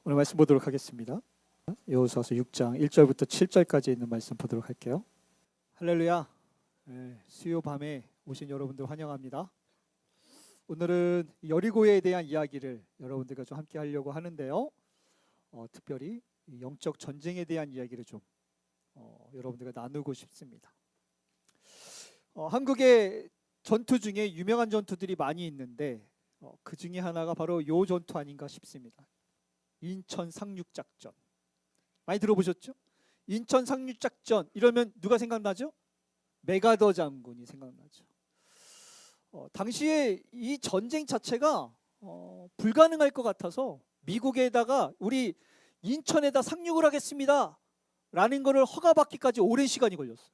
오늘 말씀 보도록 하겠습니다. 여호수아서 6장 1절부터 7절까지 있는 말씀 보도록 할게요. 할렐루야. 수요 밤에 오신 여러분들 환영합니다. 오늘은 여리고에 대한 이야기를 여러분들과 좀 함께 하려고 하는데요. 특별히 영적 전쟁에 대한 이야기를 좀 여러분들과 나누고 싶습니다. 한국의 전투 중에 유명한 전투들이 많이 있는데 그 중에 하나가 바로 요 전투 아닌가 싶습니다. 인천 상륙작전. 많이 들어보셨죠? 인천 상륙작전 이러면 누가 생각나죠? 메가더 장군이 생각나죠. 당시에 이 전쟁 자체가 불가능할 것 같아서 미국에다가 우리 인천에다 상륙을 하겠습니다 라는 거를 허가받기까지 오랜 시간이 걸렸어요.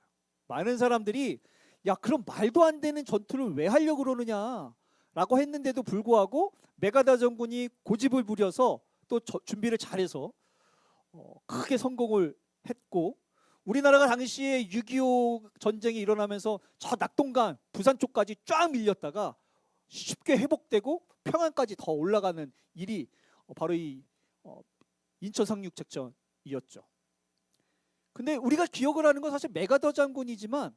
많은 사람들이 야 그럼 말도 안 되는 전투를 왜 하려고 그러느냐 라고 했는데도 불구하고 메가더 장군이 고집을 부려서 또 준비를 잘해서 크게 성공을 했고, 우리나라가 당시에 6.25 전쟁이 일어나면서 저 낙동강 부산 쪽까지 쫙 밀렸다가 쉽게 회복되고 평안까지 더 올라가는 일이 바로 이 인천 상륙작전이었죠. 근데 우리가 기억을 하는 건 사실 메가더 장군이지만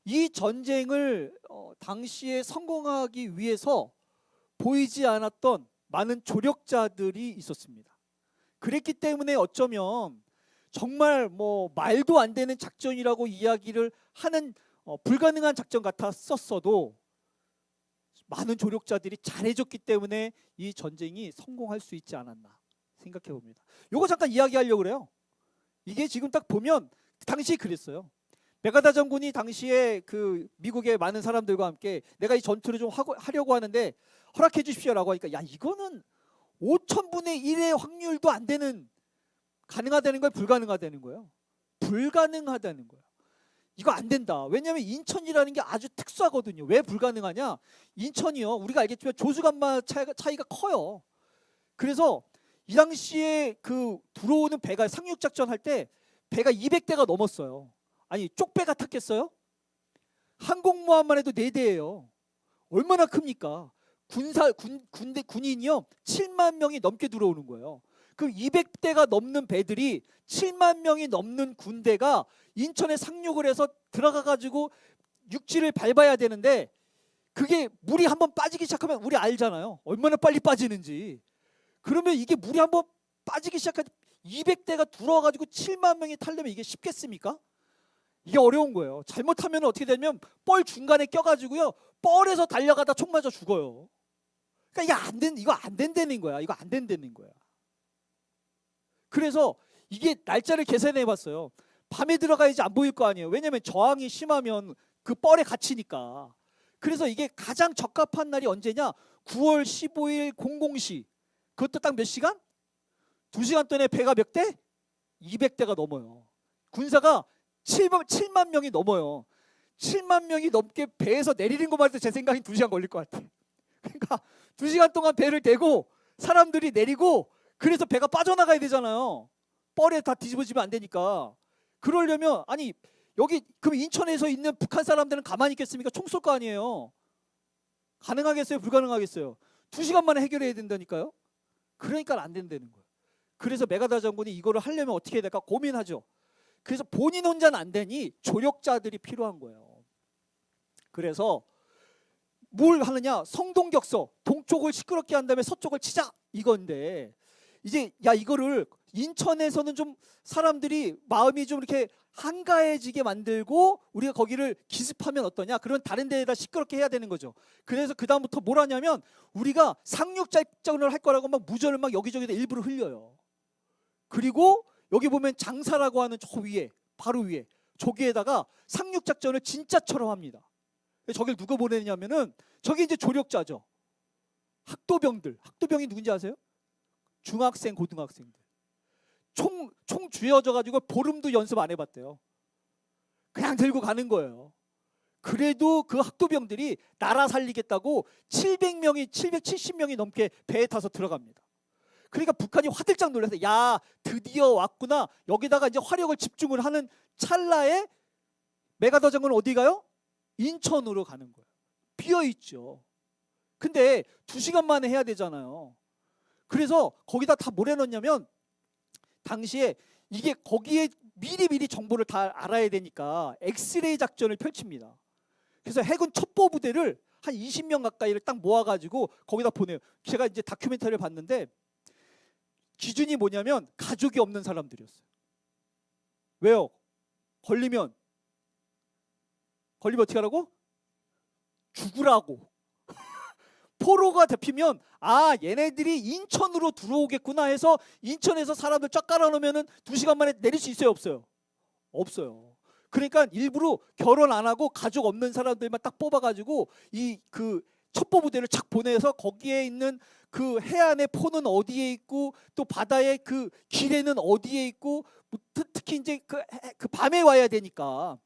이 전쟁을 당시에 성공하기 위해서 보이지 않았던 많은 조력자들이 있었습니다. 그랬기 때문에 어쩌면 정말 말도 안 되는 작전이라고 이야기를 하는 불가능한 작전 같았었어도 많은 조력자들이 잘해줬기 때문에 이 전쟁이 성공할 수 있지 않았나 생각해 봅니다. 요거 잠깐 이야기하려고 그래요. 이게 지금 딱 보면 당시 그랬어요. 메가더 장군이 당시에 그 미국의 많은 사람들과 함께 내가 이 전투를 좀 하려고 하는데 허락해 주십시오라고 하니까 야 이거는 5,000분의 1의 확률도 안 되는, 가능하다는 거예요, 불가능하다는 거예요? 불가능하다는 거예요. 이거 안 된다. 왜냐하면 인천이라는 게 아주 특수하거든요. 왜 불가능하냐? 인천이요, 우리가 알겠지만 조수간마 차이가 커요. 그래서 이 당시에 그 들어오는 배가 상륙작전 할 때 배가 200대가 넘었어요. 아니 쪽배가 탔겠어요? 항공모함만 해도 4대예요. 얼마나 큽니까? 군인이요 7만 명이 넘게 들어오는 거예요. 그 200대가 넘는 배들이 7만 명이 넘는 군대가 인천에 상륙을 해서 들어가 가지고 육지를 밟아야 되는데, 그게 물이 한번 빠지기 시작하면 우리 알잖아요. 얼마나 빨리 빠지는지. 그러면 이게 물이 한번 빠지기 시작하면 200대가 들어와 가지고 7만 명이 타려면 이게 쉽겠습니까? 이게 어려운 거예요. 잘못하면 어떻게 되냐면 뻘 중간에 껴가지고요 뻘에서 달려가다 총 맞아 죽어요. 그러니까 이거 안 된다는 거야. 이거 안 된다는 거야. 그래서 이게 날짜를 계산해 봤어요. 밤에 들어가야지 안 보일 거 아니에요. 왜냐면 저항이 심하면 그 뻘에 갇히니까. 그래서 이게 가장 적합한 날이 언제냐? 9월 15일 00시. 그것도 딱 몇 시간? 2시간 동안에 배가 몇 대? 200대가 넘어요. 군사가 7만 명이 넘어요. 7만 명이 넘게 배에서 내리는 것만 해도 제 생각엔 2시간 걸릴 것 같아요. 그러니까 2시간 동안 배를 대고 사람들이 내리고, 그래서 배가 빠져나가야 되잖아요. 뻘에 다 뒤집어지면 안 되니까. 그러려면 아니 여기 그럼 인천에서 있는 북한 사람들은 가만히 있겠습니까? 총 쏠 거 아니에요. 가능하겠어요? 불가능하겠어요? 2시간 만에 해결해야 된다니까요. 그러니까 안 된다는 거예요. 그래서 메가더 장군이 이거를 하려면 어떻게 해야 될까 고민하죠. 그래서 본인 혼자는 안 되니 조력자들이 필요한 거예요. 그래서 뭘 하느냐? 성동격서, 동쪽을 시끄럽게 한 다음에 서쪽을 치자 이건데, 이제 야 이거를 인천에서는 좀 사람들이 마음이 좀 이렇게 한가해지게 만들고 우리가 거기를 기습하면 어떠냐? 그런 다른 데에다 시끄럽게 해야 되는 거죠. 그래서 그 다음부터 뭘 하냐면 우리가 상륙작전을 할 거라고 막 무전을 막 여기저기다 일부러 흘려요. 그리고 여기 보면 장사라고 하는 저 위에, 바로 위에 저기에다가 상륙작전을 진짜처럼 합니다. 저길 누가 보내냐면은 저게 이제 조력자죠. 학도병이 누군지 아세요? 중학생, 고등학생들. 총 쥐어져 가지고 보름도 연습 안 해봤대요. 그냥 들고 가는 거예요. 그래도 그 학도병들이 나라 살리겠다고 770명이 넘게 배에 타서 들어갑니다. 그러니까 북한이 화들짝 놀라서 야 드디어 왔구나, 여기다가 이제 화력을 집중을 하는 찰나에 메가더 장군은 어디 가요? 인천으로 가는 거예요. 비어 있죠. 근데 2시간 만에 해야 되잖아요. 그래서 거기다 다 뭘 해놓냐면 당시에 이게 거기에 미리미리 정보를 다 알아야 되니까 엑스레이 작전을 펼칩니다. 그래서 해군 첩보 부대를 한 20명 가까이를 딱 모아가지고 거기다 보내요. 제가 이제 다큐멘터리를 봤는데 기준이 뭐냐면 가족이 없는 사람들이었어요. 왜요? 걸리면 어떻게 하라고? 죽으라고. 포로가 잡히면 아 얘네들이 인천으로 들어오겠구나 해서 인천에서 사람들 쫙 깔아놓으면 2시간 만에 내릴 수 있어요 없어요? 없어요. 그러니까 일부러 결혼 안 하고 가족 없는 사람들만 딱 뽑아가지고 이 그 첩보 부대를 착 보내서 거기에 있는 그 해안의 포는 어디에 있고 또 바다의 그 길에는 어디에 있고 특히 이제 그 밤에 와야 되니까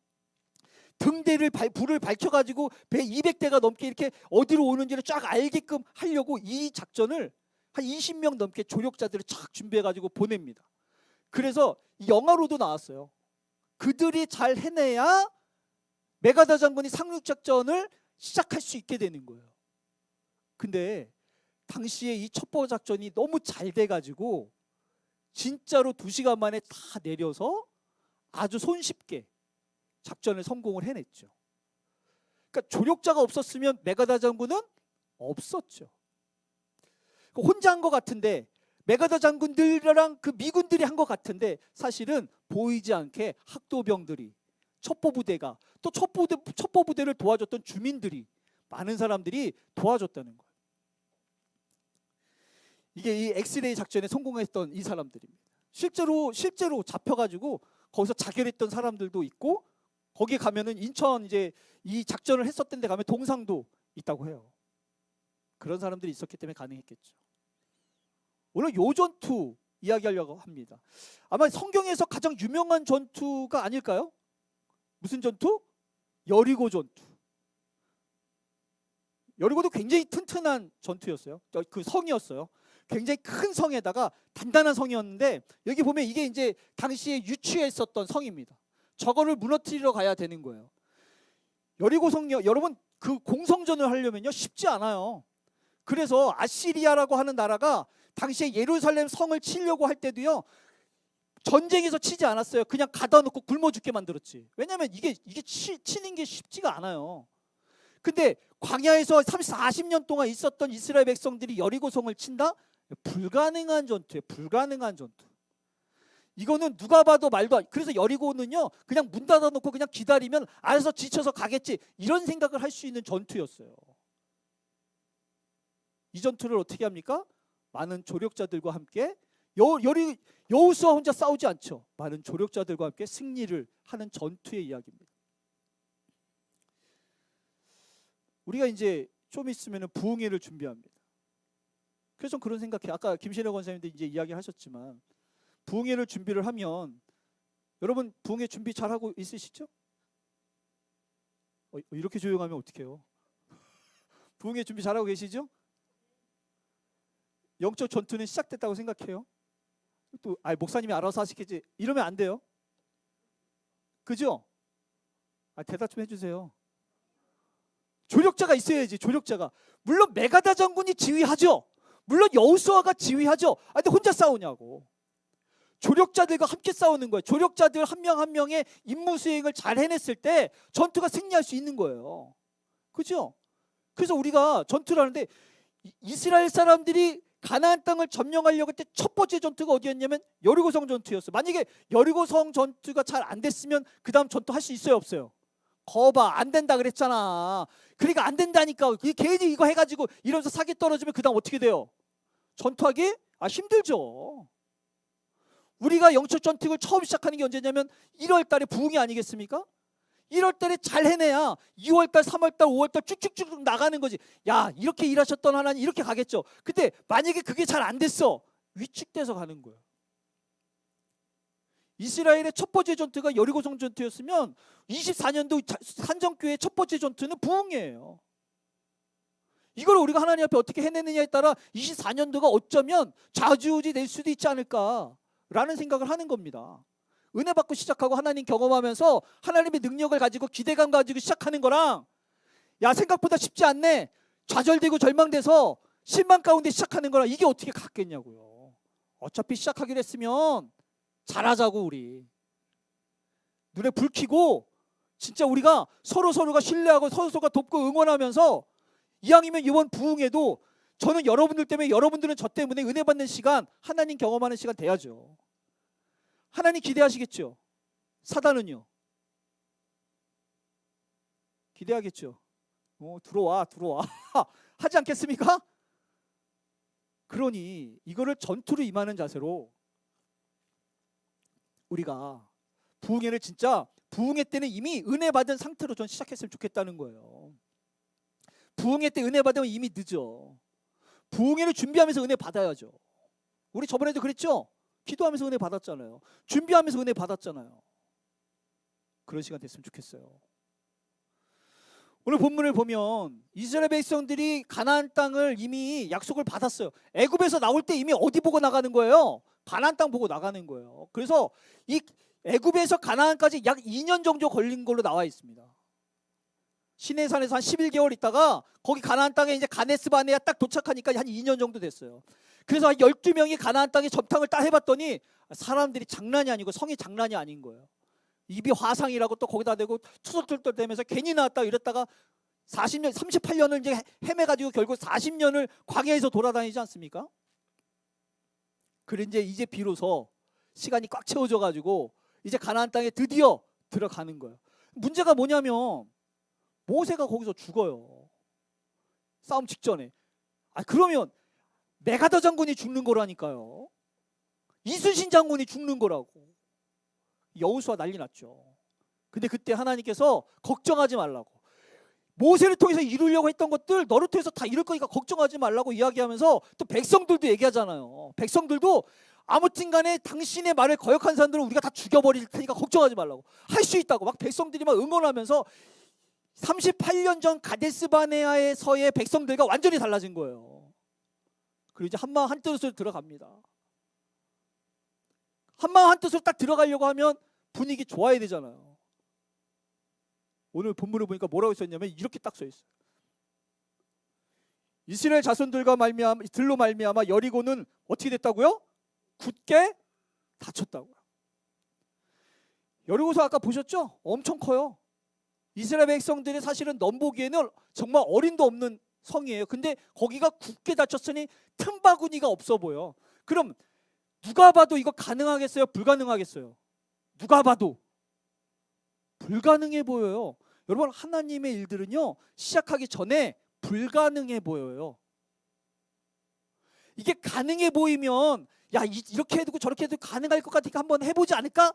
등대를 불을 밝혀가지고 배 200대가 넘게 이렇게 어디로 오는지를 쫙 알게끔 하려고 이 작전을 한 20명 넘게 조력자들을 쫙 준비해가지고 보냅니다. 그래서 영화로도 나왔어요. 그들이 잘 해내야 메가더 장군이 상륙작전을 시작할 수 있게 되는 거예요. 근데 당시에 이 첩보 작전이 너무 잘 돼가지고 진짜로 2시간 만에 다 내려서 아주 손쉽게 작전을 성공을 해냈죠. 그러니까 조력자가 없었으면 메가더 장군은 없었죠. 혼자 한 것 같은데 메가더 장군들이랑 그 미군들이 한 것 같은데 사실은 보이지 않게 학도병들이 첩보부대가 또 첩보부대를 도와줬던 주민들이 많은 사람들이 도와줬다는 거예요. 이게 이 엑스레이 작전에 성공했던 이 사람들입니다. 실제로 잡혀가지고 거기서 자결했던 사람들도 있고 거기 가면은 인천 이제 이 작전을 했었던 데 가면 동상도 있다고 해요. 그런 사람들이 있었기 때문에 가능했겠죠. 오늘 요 전투 이야기하려고 합니다. 아마 성경에서 가장 유명한 전투가 아닐까요? 무슨 전투? 여리고 전투. 여리고도 굉장히 튼튼한 전투였어요. 그 성이었어요. 굉장히 큰 성에다가 단단한 성이었는데 여기 보면 이게 이제 당시에 유치했었던 성입니다. 저거를 무너뜨리러 가야 되는 거예요. 여리고 성역 여러분 그 공성전을 하려면요 쉽지 않아요. 그래서 아시리아라고 하는 나라가 당시에 예루살렘 성을 치려고 할 때도요 전쟁에서 치지 않았어요. 그냥 가다 놓고 굶어 죽게 만들었지. 왜냐하면 이게 치는 게 쉽지가 않아요. 근데 광야에서 40년 동안 있었던 이스라엘 백성들이 여리고 성을 친다? 불가능한 전투예요. 불가능한 전투. 이거는 누가 봐도 말도 안. 그래서 여리고는요 그냥 문 닫아놓고 그냥 기다리면 알아서 지쳐서 가겠지 이런 생각을 할 수 있는 전투였어요. 이 전투를 어떻게 합니까? 많은 조력자들과 함께 여호수아 혼자 싸우지 않죠. 많은 조력자들과 함께 승리를 하는 전투의 이야기입니다. 우리가 이제 좀 있으면 부흥회를 준비합니다. 그래서 좀 그런 생각해요. 아까 김신혜 권사님도 이제 이야기하셨지만 부흥회를 준비를 하면 여러분 부흥회 준비 잘하고 있으시죠? 이렇게 조용하면 어떡해요? 부흥회 준비 잘하고 계시죠? 영적 전투는 시작됐다고 생각해요. 또 목사님이 알아서 하시겠지 이러면 안 돼요. 그죠? 대답 좀 해주세요. 조력자가 있어야지. 조력자가. 물론 메가더 장군이 지휘하죠. 물론 여호수아가 지휘하죠. 근데 혼자 싸우냐고. 조력자들과 함께 싸우는 거예요. 조력자들 한 명 한 명의 임무 수행을 잘 해냈을 때 전투가 승리할 수 있는 거예요. 그죠? 그래서 우리가 전투를 하는데 이스라엘 사람들이 가나안 땅을 점령하려고 할 때 첫 번째 전투가 어디였냐면 여리고성 전투였어요. 만약에 여리고성 전투가 잘 안 됐으면 그 다음 전투 할 수 있어요 없어요? 거봐 안 된다 그랬잖아. 그러니까 안 된다니까. 괜히 이거 해가지고 이러면서 사기 떨어지면 그 다음 어떻게 돼요? 전투하기 힘들죠. 우리가 영적 전투를 처음 시작하는 게 언제냐면 1월 달에 부흥이 아니겠습니까? 1월 달에 잘 해내야 2월 달, 3월 달, 5월 달 쭉쭉쭉 나가는 거지. 야 이렇게 일하셨던 하나님 이렇게 가겠죠. 근데 만약에 그게 잘 안 됐어. 위축돼서 가는 거예요. 이스라엘의 첫 번째 전투가 여리고성 전투였으면 24년도 산정교회의 첫 번째 전투는 부흥이에요. 이걸 우리가 하나님 앞에 어떻게 해내느냐에 따라 24년도가 어쩌면 좌지우지 될 수도 있지 않을까라는 생각을 하는 겁니다. 은혜 받고 시작하고 하나님 경험하면서 하나님의 능력을 가지고 기대감 가지고 시작하는 거랑 야 생각보다 쉽지 않네 좌절되고 절망돼서 신망 가운데 시작하는 거라 이게 어떻게 같겠냐고요. 어차피 시작하기로 했으면 잘하자고 우리. 눈에 불 켜고 진짜 우리가 서로가 신뢰하고 서로가 돕고 응원하면서 이왕이면 이번 부흥에도 저는 여러분들 때문에 여러분들은 저 때문에 은혜 받는 시간 하나님 경험하는 시간 돼야죠. 하나님 기대하시겠죠. 사단은요. 기대하겠죠. 들어와 하지 않겠습니까? 그러니 이거를 전투로 임하는 자세로 우리가 부흥회를 진짜 부흥회 때는 이미 은혜 받은 상태로 전 시작했으면 좋겠다는 거예요. 부흥회 때 은혜 받으면 이미 늦어. 부흥회를 준비하면서 은혜 받아야죠. 우리 저번에도 그랬죠? 기도하면서 은혜 받았잖아요. 준비하면서 은혜 받았잖아요. 그런 시간 됐으면 좋겠어요. 오늘 본문을 보면 이스라엘 백성들이 가나안 땅을 이미 약속을 받았어요. 애굽에서 나올 때 이미 어디 보고 나가는 거예요? 가나안 땅 보고 나가는 거예요. 그래서 이 애굽에서 가나안까지 약 2년 정도 걸린 걸로 나와 있습니다. 시내산에서 한 11개월 있다가 거기 가나안 땅에 이제 가데스 바네아 딱 도착하니까 한 2년 정도 됐어요. 그래서 한 12명이 가나안 땅에 접탕을 딱 해봤더니 사람들이 장난이 아니고 성이 장난이 아닌 거예요. 입이 화상이라고 또 거기다 대고 투덜투덜대면서 괜히 나왔다 이랬다가 40년, 38년을 이제 헤매가지고 결국 40년을 광야에서 돌아다니지 않습니까? 그래 이제 비로소 시간이 꽉 채워져가지고 이제 가나안 땅에 드디어 들어가는 거예요. 문제가 뭐냐면 모세가 거기서 죽어요. 싸움 직전에. 그러면 메가더 장군이 죽는 거라니까요. 이순신 장군이 죽는 거라고. 여호수아 난리 났죠. 근데 그때 하나님께서 걱정하지 말라고. 모세를 통해서 이루려고 했던 것들 너를 통해서 다 이룰 거니까 걱정하지 말라고 이야기하면서 또 백성들도 얘기하잖아요. 백성들도 아무튼 간에 당신의 말을 거역한 사람들은 우리가 다 죽여버릴 테니까 걱정하지 말라고. 할 수 있다고 막 백성들이 막 응원하면서 38년 전 가데스 바네아에서의 백성들과 완전히 달라진 거예요. 그리고 이제 한마음 한뜻으로 들어갑니다. 한마음 한뜻으로 딱 들어가려고 하면 분위기 좋아야 되잖아요. 오늘 본문을 보니까 뭐라고 써있냐면 이렇게 딱 써있어요. 이스라엘 자손들과 들로 말미암아 여리고는 어떻게 됐다고요? 굳게 닫혔다고요. 여리고서 아까 보셨죠? 엄청 커요. 이스라엘 백성들이 사실은 넘보기에는 정말 어림도 없는 성이에요. 근데 거기가 굳게 닫혔으니 틈바구니가 없어 보여. 그럼 누가 봐도 이거 가능하겠어요? 불가능하겠어요? 누가 봐도 불가능해 보여요. 여러분 하나님의 일들은요 시작하기 전에 불가능해 보여요. 이게 가능해 보이면 야 이렇게 해도 저렇게 해도 가능할 것 같으니까 한번 해보지 않을까?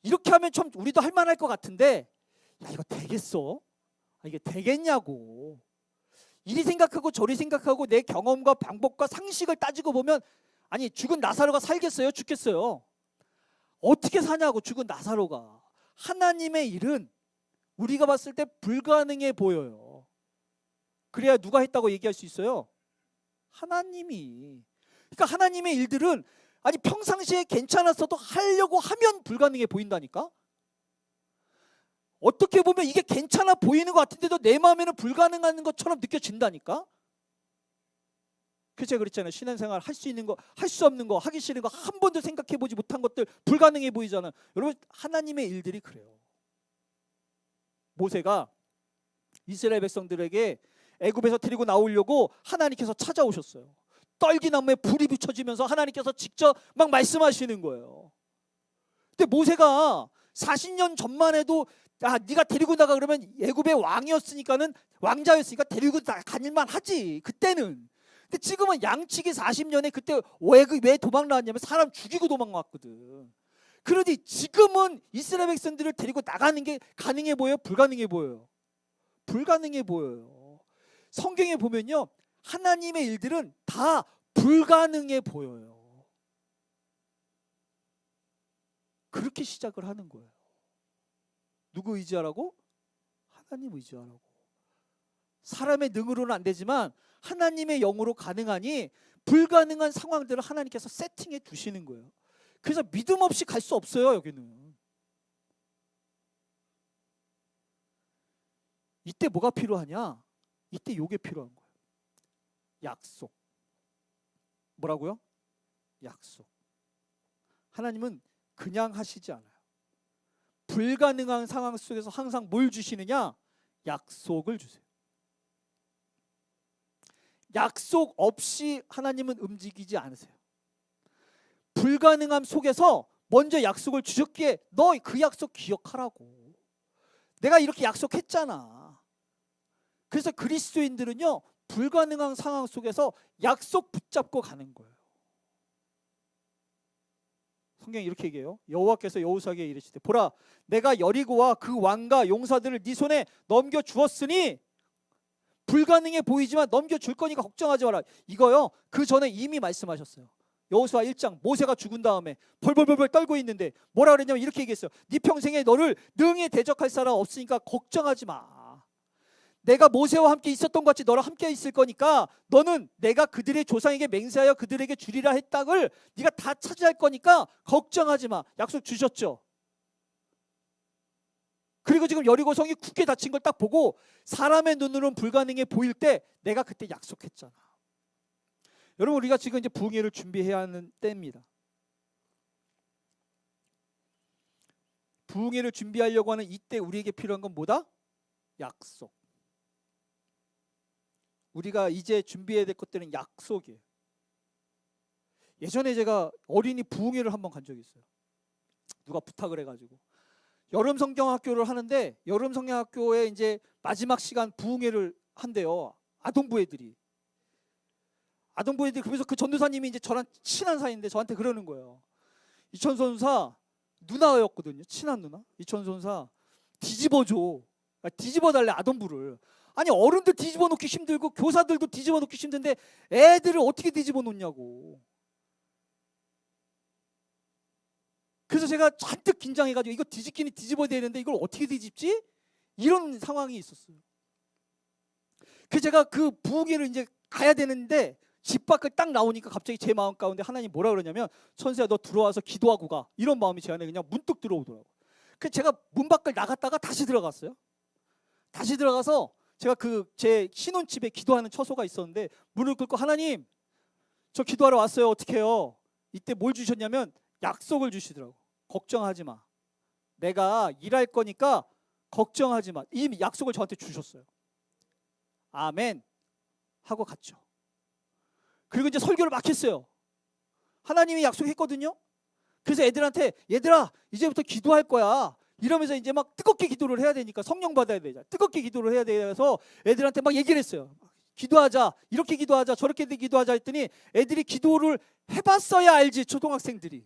이렇게 하면 좀 우리도 할 만할 것 같은데 야 이거 되겠어? 이게 되겠냐고. 이리 생각하고 저리 생각하고 내 경험과 방법과 상식을 따지고 보면 아니 죽은 나사로가 살겠어요? 죽겠어요? 어떻게 사냐고. 죽은 나사로가. 하나님의 일은 우리가 봤을 때 불가능해 보여요. 그래야 누가 했다고 얘기할 수 있어요? 하나님이. 그러니까 하나님의 일들은 아니 평상시에 괜찮았어도 하려고 하면 불가능해 보인다니까. 어떻게 보면 이게 괜찮아 보이는 것 같은데도 내 마음에는 불가능한 것처럼 느껴진다니까. 그래서 그랬잖아요. 신앙생활 할 수 있는 거, 할 수 없는 거, 하기 싫은 거 한 번도 생각해보지 못한 것들 불가능해 보이잖아요. 여러분 하나님의 일들이 그래요. 모세가 이스라엘 백성들에게 애굽에서 데리고 나오려고 하나님께서 찾아오셨어요. 떨기나무에 불이 비춰지면서 하나님께서 직접 막 말씀하시는 거예요. 근데 모세가 40년 전만 해도 네가 데리고 나가 그러면 애굽의 왕이었으니까는 왕자였으니까 데리고 다닐만 하지 그때는. 근데 지금은 양치기 40년에 그때 왜 도망 나왔냐면 사람 죽이고 도망갔거든. 그러니 지금은 이스라엘 백성들을 데리고 나가는 게 가능해 보여요? 불가능해 보여요? 불가능해 보여요. 성경에 보면요 하나님의 일들은 다 불가능해 보여요. 그렇게 시작을 하는 거예요. 누구 의지하라고? 하나님 의지하라고. 사람의 능으로는 안 되지만 하나님의 영으로 가능하니 불가능한 상황들을 하나님께서 세팅해 두시는 거예요. 그래서 믿음 없이 갈 수 없어요. 여기는. 이때 뭐가 필요하냐? 이때 요게 필요한 거예요. 약속. 뭐라고요? 약속. 하나님은 그냥 하시지 않아요. 불가능한 상황 속에서 항상 뭘 주시느냐? 약속을 주세요. 약속 없이 하나님은 움직이지 않으세요. 불가능함 속에서 먼저 약속을 주셨기에 너 그 약속 기억하라고. 내가 이렇게 약속했잖아. 그래서 그리스도인들은요, 불가능한 상황 속에서 약속 붙잡고 가는 거예요. 성경이 이렇게 얘기해요. 여호와께서 여호수아에게 이르시되 보라 내가 여리고와 그 왕과 용사들을 네 손에 넘겨 주었으니 불가능해 보이지만 넘겨 줄 거니까 걱정하지 마라. 이거요, 그 전에 이미 말씀하셨어요. 여호수아 1장 모세가 죽은 다음에 벌벌벌벌 떨고 있는데 뭐라 그랬냐면 이렇게 얘기했어요. 네 평생에 너를 능히 대적할 사람 없으니까 걱정하지 마. 내가 모세와 함께 있었던 것 같이 너랑 함께 있을 거니까 너는 내가 그들의 조상에게 맹세하여 그들에게 주리라 했 땅을 네가 다 차지할 거니까 걱정하지 마. 약속 주셨죠. 그리고 지금 여리고 성이 굳게 닫힌 걸 딱 보고 사람의 눈으로는 불가능해 보일 때 내가 그때 약속했잖아. 여러분, 우리가 지금 이제 부흥회를 준비해야 하는 때입니다. 부흥회를 준비하려고 하는 이때 우리에게 필요한 건 뭐다? 약속. 우리가 이제 준비해야 될 것들은 약속이에요. 예전에 제가 어린이 부흥회를 한번 간 적이 있어요. 누가 부탁을 해가지고 여름 성경학교를 하는데 여름 성경학교에 이제 마지막 시간 부흥회를 한대요. 아동부 애들이 그래서 그 전도사님이 이제 저랑 친한 사이인데 저한테 그러는 거예요. 이천 선사 누나였거든요. 친한 누나. 이천 선사 뒤집어줘. 뒤집어 달래 아동부를. 아니 어른들 뒤집어 놓기 힘들고 교사들도 뒤집어 놓기 힘든데 애들을 어떻게 뒤집어 놓냐고. 그래서 제가 잔뜩 긴장해가지고 이거 뒤집기는 뒤집어야 되는데 이걸 어떻게 뒤집지? 이런 상황이 있었어요. 그래서 제가 그 부흥회를 이제 가야 되는데 집 밖을 딱 나오니까 갑자기 제 마음 가운데 하나님 뭐라 그러냐면 천수야 너 들어와서 기도하고 가. 이런 마음이 제 안에 그냥 문득 들어오더라고요. 그래서 제가 문 밖을 나갔다가 다시 들어갔어요. 다시 들어가서 제가 그 제 신혼집에 기도하는 처소가 있었는데 문을 긁고 하나님 저 기도하러 왔어요. 어떻게 해요? 이때 뭘 주셨냐면 약속을 주시더라고. 걱정하지 마. 내가 일할 거니까 걱정하지 마. 이 약속을 저한테 주셨어요. 아멘 하고 갔죠. 그리고 이제 설교를 막 했어요. 하나님이 약속했거든요. 그래서 애들한테 얘들아 이제부터 기도할 거야. 이러면서 이제 막 뜨겁게 기도를 해야 되니까 성령 받아야 되잖아. 뜨겁게 기도를 해야 돼서 애들한테 막 얘기를 했어요. 기도하자. 이렇게 기도하자. 저렇게 기도하자 했더니 애들이 기도를 해봤어야 알지. 초등학생들이.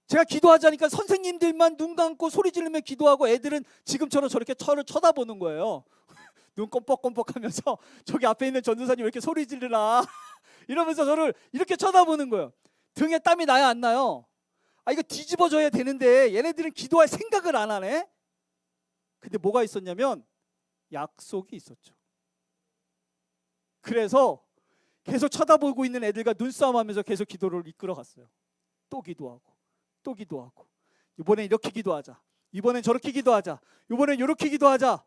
제가 기도하자니까 선생님들만 눈 감고 소리 지르며 기도하고 애들은 지금처럼 저렇게 저를 쳐다보는 거예요. 눈 껌뻑껌뻑하면서 저기 앞에 있는 전도사님 왜 이렇게 소리 지르나 이러면서 저를 이렇게 쳐다보는 거예요. 등에 땀이 나야 안 나요? 아 이거 뒤집어져야 되는데 얘네들은 기도할 생각을 안 하네. 근데 뭐가 있었냐면 약속이 있었죠. 그래서 계속 쳐다보고 있는 애들과 눈싸움하면서 계속 기도를 이끌어갔어요. 또 기도하고 또 기도하고 이번엔 이렇게 기도하자. 이번엔 저렇게 기도하자. 이번엔 이렇게 기도하자.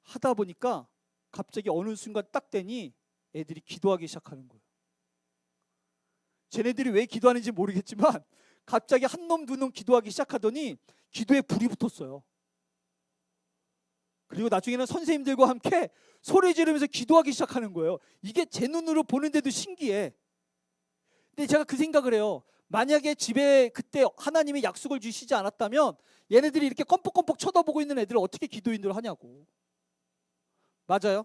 하다 보니까 갑자기 어느 순간 딱 되니 애들이 기도하기 시작하는 거예요. 쟤네들이 왜 기도하는지 모르겠지만 갑자기 한 놈 두 놈 기도하기 시작하더니 기도에 불이 붙었어요. 그리고 나중에는 선생님들과 함께 소리 지르면서 기도하기 시작하는 거예요. 이게 제 눈으로 보는데도 신기해. 근데 제가 그 생각을 해요. 만약에 집에 그때 하나님이 약속을 주시지 않았다면 얘네들이 이렇게 껌뻑껌뻑 쳐다보고 있는 애들을 어떻게 기도인들 하냐고. 맞아요?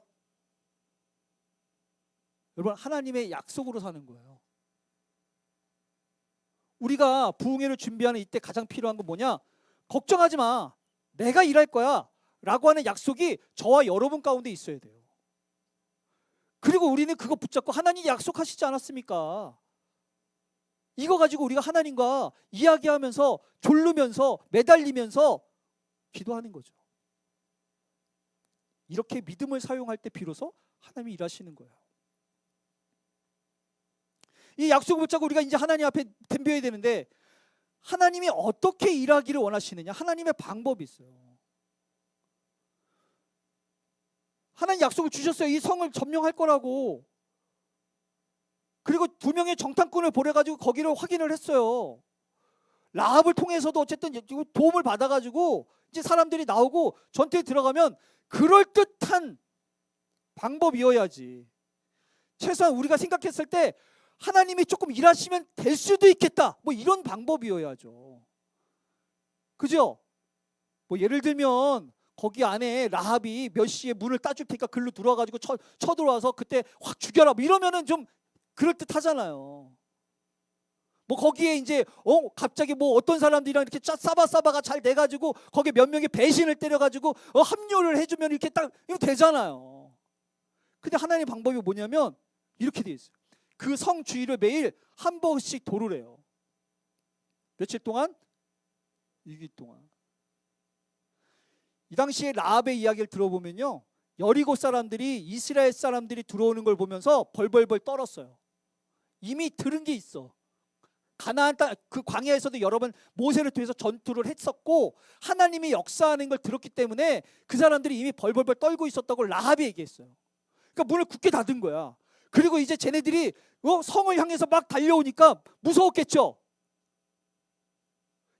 여러분 하나님의 약속으로 사는 거예요. 우리가 부흥회를 준비하는 이때 가장 필요한 건 뭐냐? 걱정하지 마. 내가 일할 거야. 라고 하는 약속이 저와 여러분 가운데 있어야 돼요. 그리고 우리는 그거 붙잡고 하나님이 약속하시지 않았습니까? 이거 가지고 우리가 하나님과 이야기하면서 졸르면서 매달리면서 기도하는 거죠. 이렇게 믿음을 사용할 때 비로소 하나님이 일하시는 거예요. 이 약속을 붙잡고 우리가 이제 하나님 앞에 덤벼야 되는데 하나님이 어떻게 일하기를 원하시느냐? 하나님의 방법이 있어요. 하나님 약속을 주셨어요. 이 성을 점령할 거라고. 그리고 2명의 정탐꾼을 보내가지고 거기를 확인을 했어요. 라합을 통해서도 어쨌든 도움을 받아가지고 이제 사람들이 나오고 전투에 들어가면 그럴듯한 방법이어야지. 최소한 우리가 생각했을 때 하나님이 조금 일하시면 될 수도 있겠다, 뭐 이런 방법이어야죠. 그죠? 뭐 예를 들면 거기 안에 라합이 몇 시에 문을 따줄 테니까 글로 들어와가지고 쳐들어와서 그때 확 죽여라, 뭐 이러면은 좀 그럴듯하잖아요. 뭐 거기에 이제 갑자기 뭐 어떤 사람들이랑 이렇게 싸바싸바가 잘 돼가지고 거기에 몇 명이 배신을 때려가지고 합류를 해주면 이렇게 딱 이거 되잖아요. 근데 하나님의 방법이 뭐냐면 이렇게 돼 있어요. 그 성 주위를 매일 한 번씩 도를 해요. 며칠 동안? 6일 동안. 이 당시에 라합의 이야기를 들어보면요, 여리고 사람들이 이스라엘 사람들이 들어오는 걸 보면서 벌벌벌 떨었어요. 이미 들은 게 있어. 가나안 땅 그 광야에서도 여러 번 모세를 통해서 전투를 했었고 하나님이 역사하는 걸 들었기 때문에 그 사람들이 이미 벌벌벌 떨고 있었다고 라합이 얘기했어요. 그러니까 문을 굳게 닫은 거야. 그리고 이제 쟤네들이 성을 향해서 막 달려오니까 무서웠겠죠.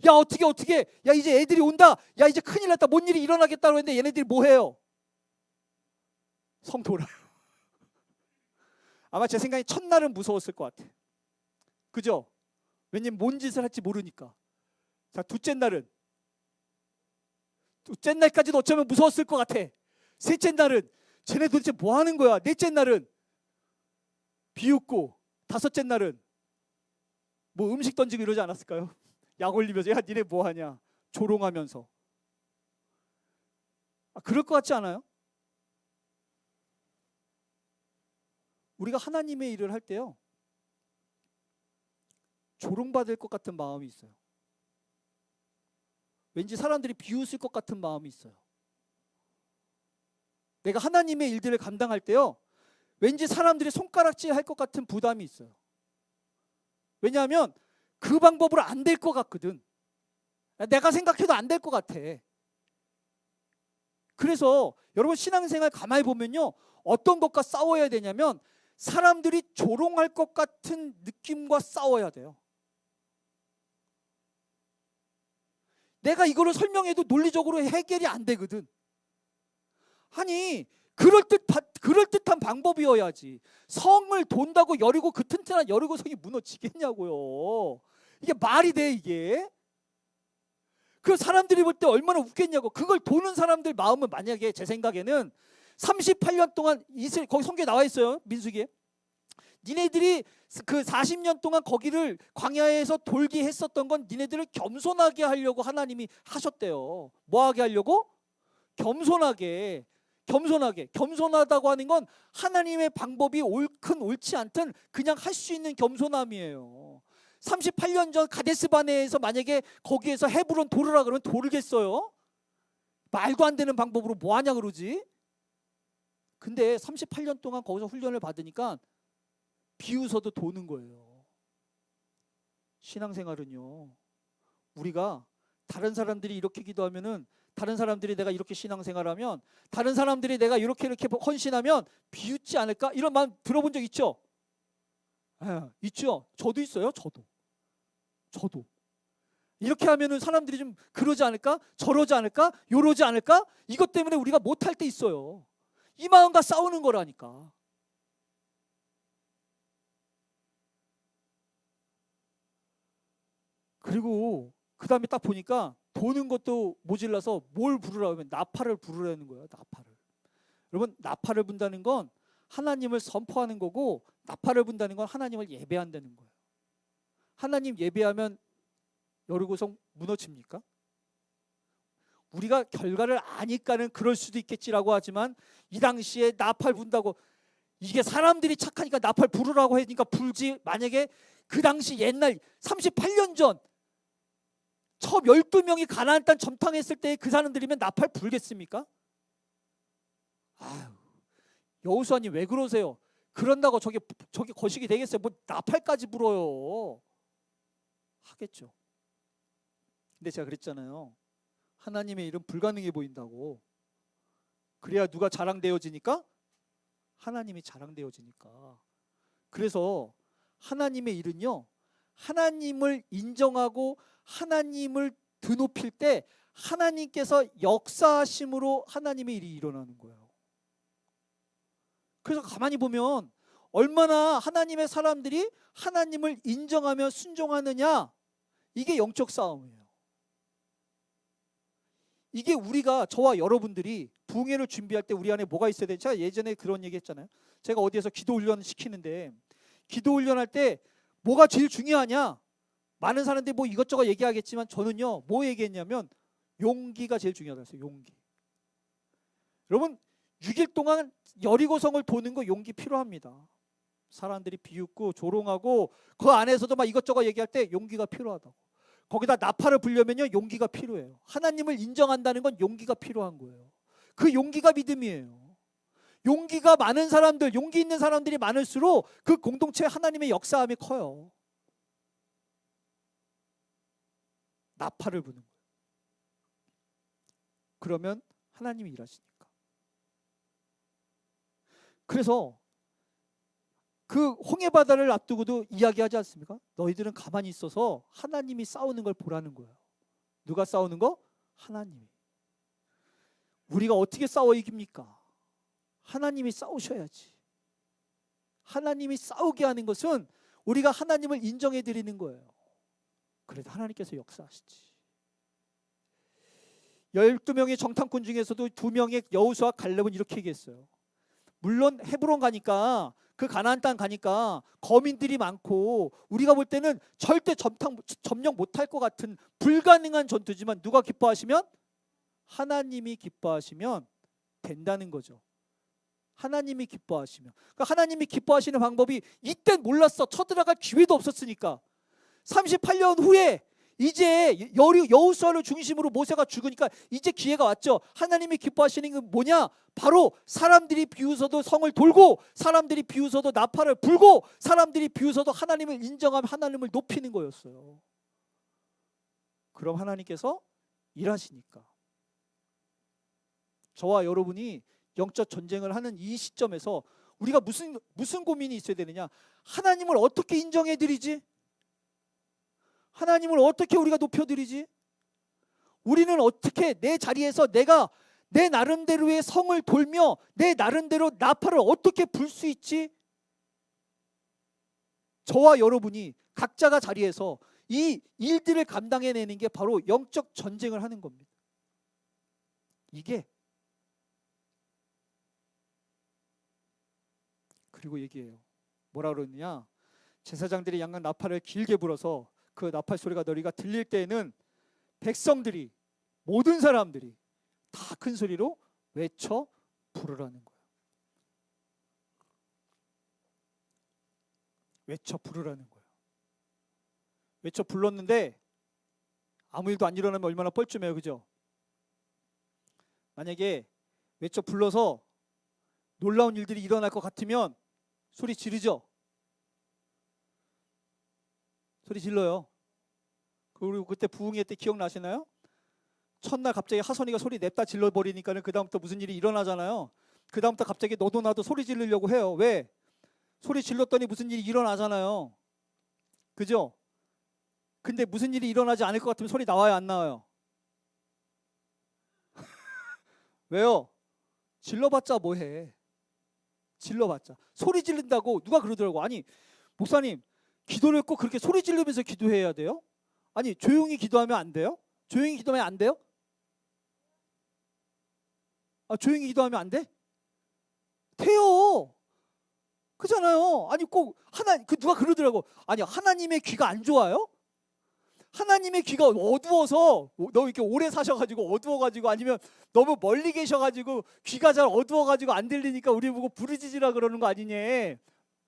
야 어떻게 야 이제 애들이 온다, 야 이제 큰일 났다, 뭔 일이 일어나겠다고 했는데 얘네들이 뭐 해요? 성 돌아요. 아마 제 생각에 첫날은 무서웠을 것 같아. 그죠? 왜냐면 뭔 짓을 할지 모르니까. 자, 둘째 날까지도 어쩌면 무서웠을 것 같아. 셋째 날은 쟤네 도대체 뭐 하는 거야? 넷째 날은 비웃고, 다섯째 날은 뭐 음식 던지고 이러지 않았을까요? 약 올리면서 야 니네 뭐 하냐? 조롱하면서. 그럴 것 같지 않아요? 우리가 하나님의 일을 할 때요, 조롱받을 것 같은 마음이 있어요. 왠지 사람들이 비웃을 것 같은 마음이 있어요. 내가 하나님의 일들을 감당할 때요, 왠지 사람들이 손가락질 할 것 같은 부담이 있어요. 왜냐하면 그 방법으로 안 될 것 같거든. 내가 생각해도 안 될 것 같아. 그래서 여러분 신앙생활 가만히 보면요, 어떤 것과 싸워야 되냐면 사람들이 조롱할 것 같은 느낌과 싸워야 돼요. 내가 이거를 설명해도 논리적으로 해결이 안 되거든. 아니 그럴듯한 방법이어야지. 성을 돈다고 여리고 그 튼튼한 여리고 성이 무너지겠냐고요. 이게 말이 돼 이게? 그 사람들이 볼 때 얼마나 웃겠냐고. 그걸 도는 사람들 마음은 만약에 제 생각에는 38년 동안 거기 성경에 나와 있어요. 민수기에. 니네들이 그 40년 동안 거기를 광야에서 돌게 했었던 건 니네들을 겸손하게 하려고 하나님이 하셨대요. 뭐 하게 하려고? 겸손하게. 겸손하다고 하는 건 하나님의 방법이 옳든 옳지 않든 그냥 할 수 있는 겸손함이에요. 38년 전 가데스 바네에서 만약에 거기에서 헤브론 도르라 그러면 도르겠어요? 말도 안 되는 방법으로 뭐 하냐 그러지? 근데 38년 동안 거기서 훈련을 받으니까 비웃어도 도는 거예요. 신앙생활은요, 우리가 다른 사람들이 이렇게 기도하면은, 다른 사람들이 내가 이렇게 신앙생활하면, 다른 사람들이 내가 이렇게 헌신하면 비웃지 않을까? 이런 마음 들어본 적 있죠? 있죠. 저도 있어요. 저도 이렇게 하면은 사람들이 좀 그러지 않을까? 저러지 않을까? 요러지 않을까? 이것 때문에 우리가 못할 때 있어요. 이 마음과 싸우는 거라니까. 그리고 그 다음에 딱 보니까 도는 것도 모질라서 뭘 부르라고 하면 나팔을 부르라는 거예요. 나팔을. 여러분, 나팔을 분다는 건 하나님을 선포하는 거고, 나팔을 분다는 건 하나님을 예배한다는 거예요. 하나님 예배하면 여리고성 무너집니까? 우리가 결과를 아니까는 그럴 수도 있겠지라고 하지만, 이 당시에 나팔 분다고, 이게 사람들이 착하니까 나팔 부르라고 하니까 불지. 만약에 그 당시 옛날 38년 전 처음 12명이 가나안 땅 점탕했을 때 그 사람들이면 나팔 불겠습니까? 아유, 여호수아님 왜 그러세요? 그런다고 저게 거식이 되겠어요? 뭐 나팔까지 불어요. 하겠죠. 근데 제가 그랬잖아요. 하나님의 일은 불가능해 보인다고. 그래야 누가 자랑되어지니까? 하나님이 자랑되어지니까. 그래서 하나님의 일은요, 하나님을 인정하고 하나님을 드높일 때 하나님께서 역사하심으로 하나님의 일이 일어나는 거예요. 그래서 가만히 보면 얼마나 하나님의 사람들이 하나님을 인정하며 순종하느냐, 이게 영적 싸움이에요. 이게 우리가, 저와 여러분들이 부흥회를 준비할 때 우리 안에 뭐가 있어야 되는지, 제가 예전에 그런 얘기 했잖아요. 제가 어디에서 기도 훈련 시키는데, 기도 훈련할 때 뭐가 제일 중요하냐, 많은 사람들이 뭐 이것저것 얘기하겠지만 저는요, 뭐 얘기했냐면 용기가 제일 중요하다고 했어요. 용기. 여러분, 6일 동안 여리고성을 도는 거 용기 필요합니다. 사람들이 비웃고 조롱하고 그 안에서도 막 이것저것 얘기할 때 용기가 필요하다고. 거기다 나팔을 불려면요, 용기가 필요해요. 하나님을 인정한다는 건 용기가 필요한 거예요. 그 용기가 믿음이에요. 용기가 많은 사람들, 용기 있는 사람들이 많을수록 그 공동체에 하나님의 역사함이 커요. 나팔을 부는 거예요. 그러면 하나님이 일하시니까. 그래서 그 홍해바다를 앞두고도 이야기하지 않습니까? 너희들은 가만히 있어서 하나님이 싸우는 걸 보라는 거예요. 누가 싸우는 거? 하나님이. 우리가 어떻게 싸워 이깁니까? 하나님이 싸우셔야지. 하나님이 싸우게 하는 것은 우리가 하나님을 인정해 드리는 거예요. 그래도 하나님께서 역사하시지. 12명의 정탐꾼 중에서도 2명의 여호수아 칼렙은 이렇게 얘기했어요. 물론 헤브론 가니까, 그 가나안 땅 가니까 거민들이 많고 우리가 볼 때는 절대 점령 못할 것 같은 불가능한 전투지만 누가 기뻐하시면? 하나님이 기뻐하시면 된다는 거죠. 하나님이 기뻐하시면. 그러니까 하나님이 기뻐하시는 방법이 이땐 몰랐어. 쳐들어갈 기회도 없었으니까. 38년 후에 이제 여호수아를 중심으로 모세가 죽으니까 이제 기회가 왔죠. 하나님이 기뻐하시는 건 뭐냐? 바로 사람들이 비웃어도 성을 돌고, 사람들이 비웃어도 나팔을 불고, 사람들이 비웃어도 하나님을 인정하며 하나님을 높이는 거였어요. 그럼 하나님께서 일하시니까. 저와 여러분이 영적 전쟁을 하는 이 시점에서 우리가 무슨 고민이 있어야 되느냐? 하나님을 어떻게 인정해 드리지? 하나님을 어떻게 우리가 높여드리지? 우리는 어떻게 내 자리에서 내가 내 나름대로의 성을 돌며 내 나름대로 나팔을 어떻게 불 수 있지? 저와 여러분이 각자가 자리에서 이 일들을 감당해내는 게 바로 영적 전쟁을 하는 겁니다. 이게. 그리고 얘기해요. 뭐라 그러느냐? 제사장들이 양각 나팔을 길게 불어서 그 나팔 소리가 너희가 들릴 때에는 백성들이, 모든 사람들이 다 큰 소리로 외쳐 부르라는 거예요. 외쳐 부르라는 거예요. 외쳐 불렀는데 아무 일도 안 일어나면 얼마나 뻘쭘해요, 그죠? 만약에 외쳐 불러서 놀라운 일들이 일어날 것 같으면 소리 지르죠? 소리 질러요. 그리고 그때 부흥회 때 기억나시나요? 첫날 갑자기 하선이가 소리 냅다 질러버리니까는 그 다음부터 무슨 일이 일어나잖아요. 그 다음부터 갑자기 너도 나도 소리 지르려고 해요. 왜? 소리 질렀더니 무슨 일이 일어나잖아요. 그죠? 근데 무슨 일이 일어나지 않을 것 같으면 소리 나와요, 안 나와요? 왜요? 질러봤자 뭐해? 질러봤자. 소리 지른다고 누가 그러더라고. 아니 목사님, 기도를 꼭 그렇게 소리 지르면서 기도해야 돼요? 아니 조용히 기도하면 안 돼요? 조용히 기도하면 안 돼요? 아, 조용히 기도하면 안 돼? 돼요. 그잖아요. 아니 꼭 누가 그러더라고. 아니 하나님의 귀가 안 좋아요? 하나님의 귀가 어두워서, 너무 이렇게 오래 사셔가지고 어두워가지고, 아니면 너무 멀리 계셔가지고 귀가 잘 어두워가지고 안 들리니까 우리 보고 부르짖으라 그러는 거 아니냐,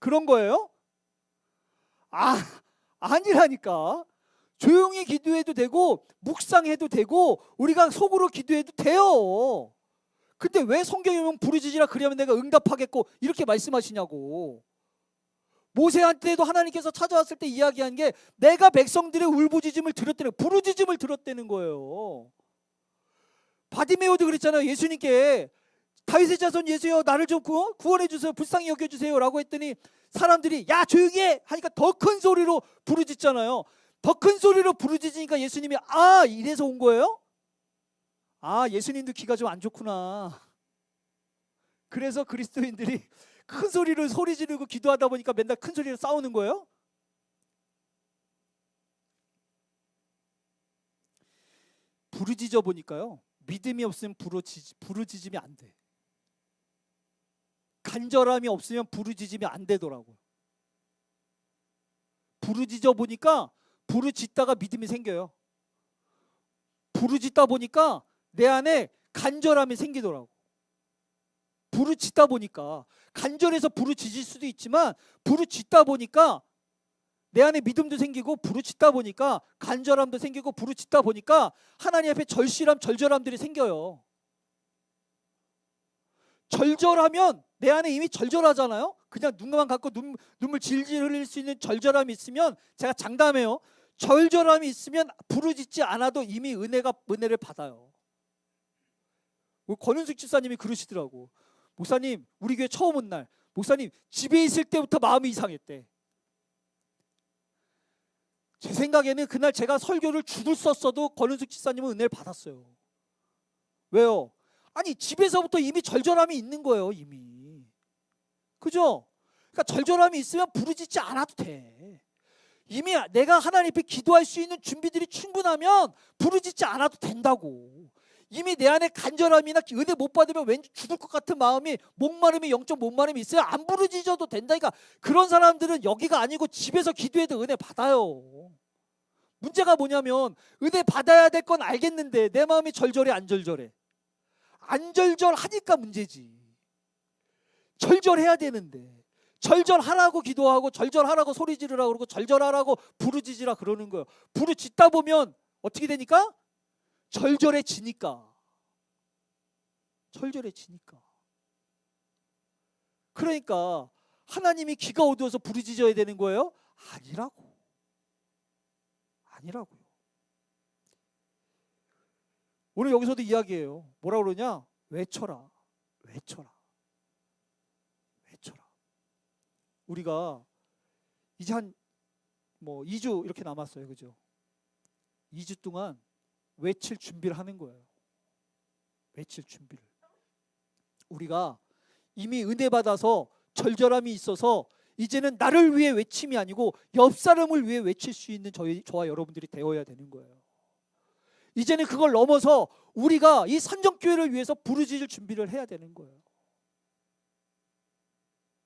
그런 거예요? 아니라니까. 조용히 기도해도 되고 묵상해도 되고 우리가 속으로 기도해도 돼요. 근데 왜 성경에 보면 부르짖으라 그러면 내가 응답하겠고 이렇게 말씀하시냐고. 모세한테도 하나님께서 찾아왔을 때 이야기한 게 내가 백성들의 울부짖음을 들었다는, 부르짖음을 들었다는 거예요. 바디메오도 그랬잖아요. 예수님께 다윗의 자손 예수여 나를 좀 구원해 주세요. 불쌍히 여겨 주세요라고 했더니 사람들이 야 조용히 해 하니까 더 큰 소리로 부르짖잖아요. 더 큰 소리로 부르짖으니까 예수님이 아 이래서 온 거예요? 아 예수님도 귀가 좀 안 좋구나. 그래서 그리스도인들이 큰 소리로 소리 지르고 기도하다 보니까 맨날 큰 소리로 싸우는 거예요? 부르짖어 보니까요. 믿음이 없으면 부르짖으면 안 돼. 간절함이 없으면 부르짖으면 안 되더라고요. 부르짖어 보니까 부르짖다가 믿음이 생겨요. 부르짖다 보니까 내 안에 간절함이 생기더라고. 부르짖다 보니까 간절해서 부르짖을 수도 있지만 부르짖다 보니까 내 안에 믿음도 생기고 부르짖다 보니까 간절함도 생기고 부르짖다 보니까 하나님 앞에 절실함 절절함들이 생겨요. 절절하면 내 안에 이미 절절하잖아요. 그냥 눈만 감고 눈물 질질 흘릴 수 있는 절절함이 있으면 제가 장담해요. 절절함이 있으면 부르짖지 않아도 이미 은혜를 받아요. 권은숙 집사님이 그러시더라고. 목사님 우리 교회 처음 온 날 목사님 집에 있을 때부터 마음이 이상했대. 제 생각에는 그날 제가 설교를 줄을 썼어도 권은숙 집사님은 은혜를 받았어요. 왜요? 아니 집에서부터 이미 절절함이 있는 거예요. 이미. 그죠? 그러니까 절절함이 있으면 부르짖지 않아도 돼. 이미 내가 하나님 앞에 기도할 수 있는 준비들이 충분하면 부르짖지 않아도 된다고. 이미 내 안에 간절함이나 은혜 못 받으면 왠지 죽을 것 같은 마음이 목마름이 영적 목마름이 있어요. 안 부르짖어도 된다니까. 그런 사람들은 여기가 아니고 집에서 기도해도 은혜 받아요. 문제가 뭐냐면 은혜 받아야 될 건 알겠는데 내 마음이 절절해 안 절절해? 안 절절하니까 문제지. 절절해야 되는데 절절하라고 기도하고 절절하라고 소리 지르라고 그러고 절절하라고 부르짖으라 그러는 거예요. 부르짖다 보면 어떻게 되니까? 절절해지니까. 절절해지니까. 그러니까 하나님이 귀가 어두워서 부르짖어야 되는 거예요? 아니라고. 아니라고요. 오늘 여기서도 이야기해요. 뭐라 그러냐? 외쳐라. 외쳐라. 외쳐라. 우리가 이제 한 2주 이렇게 남았어요. 그죠? 2주 동안 외칠 준비를 하는 거예요. 외칠 준비를. 우리가 이미 은혜 받아서 절절함이 있어서 이제는 나를 위해 외침이 아니고 옆 사람을 위해 외칠 수 있는 저와 여러분들이 되어야 되는 거예요. 이제는 그걸 넘어서 우리가 이 산정교회를 위해서 부르짖을 준비를 해야 되는 거예요.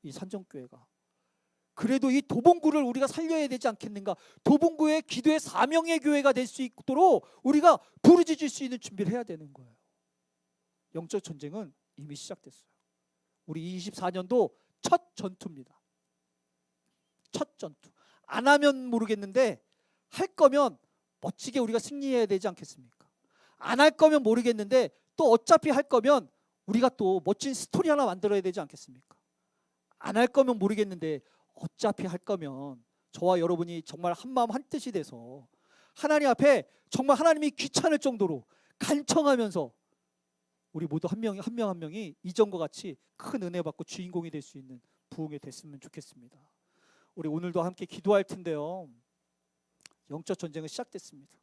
이 산정교회가. 그래도 이 도봉구를 우리가 살려야 되지 않겠는가. 도봉구의 기도의 사명의 교회가 될 수 있도록 우리가 부르짖을 수 있는 준비를 해야 되는 거예요. 영적 전쟁은 이미 시작됐어요. 우리 24년도 첫 전투입니다. 첫 전투. 안 하면 모르겠는데 할 거면 멋지게 우리가 승리해야 되지 않겠습니까? 안 할 거면 모르겠는데 또 어차피 할 거면 우리가 또 멋진 스토리 하나 만들어야 되지 않겠습니까? 안 할 거면 모르겠는데 어차피 할 거면 저와 여러분이 정말 한마음 한뜻이 돼서 하나님 앞에 정말 하나님이 귀찮을 정도로 간청하면서 우리 모두 한 명 한 명이 이전과 같이 큰 은혜 받고 주인공이 될 수 있는 부흥이 됐으면 좋겠습니다. 우리 오늘도 함께 기도할 텐데요. 영적 전쟁은 시작됐습니다.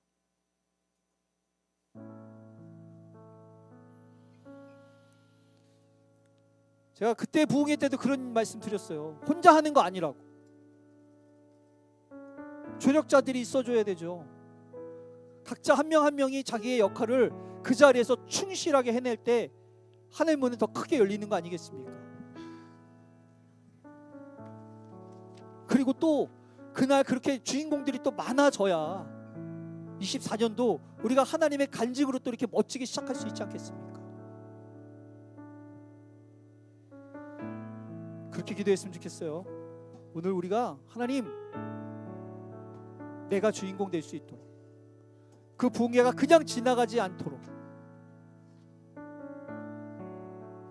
제가 그때 부흥회 때도 그런 말씀 드렸어요. 혼자 하는 거 아니라고. 조력자들이 있어줘야 되죠. 각자 한 명 한 명이 자기의 역할을 그 자리에서 충실하게 해낼 때 하늘 문은 더 크게 열리는 거 아니겠습니까? 그리고 또 그날 그렇게 주인공들이 또 많아져야 24년도 우리가 하나님의 간직으로 또 이렇게 멋지게 시작할 수 있지 않겠습니까? 그렇게 기도했으면 좋겠어요. 오늘 우리가 하나님 내가 주인공 될 수 있도록 그 부흥회가 그냥 지나가지 않도록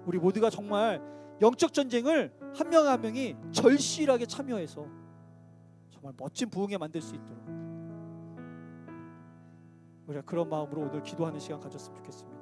우리 모두가 정말 영적 전쟁을 한 명 한 명이 절실하게 참여해서 정말 멋진 부흥회 만들 수 있도록 우리가 그런 마음으로 오늘 기도하는 시간 가졌으면 좋겠습니다.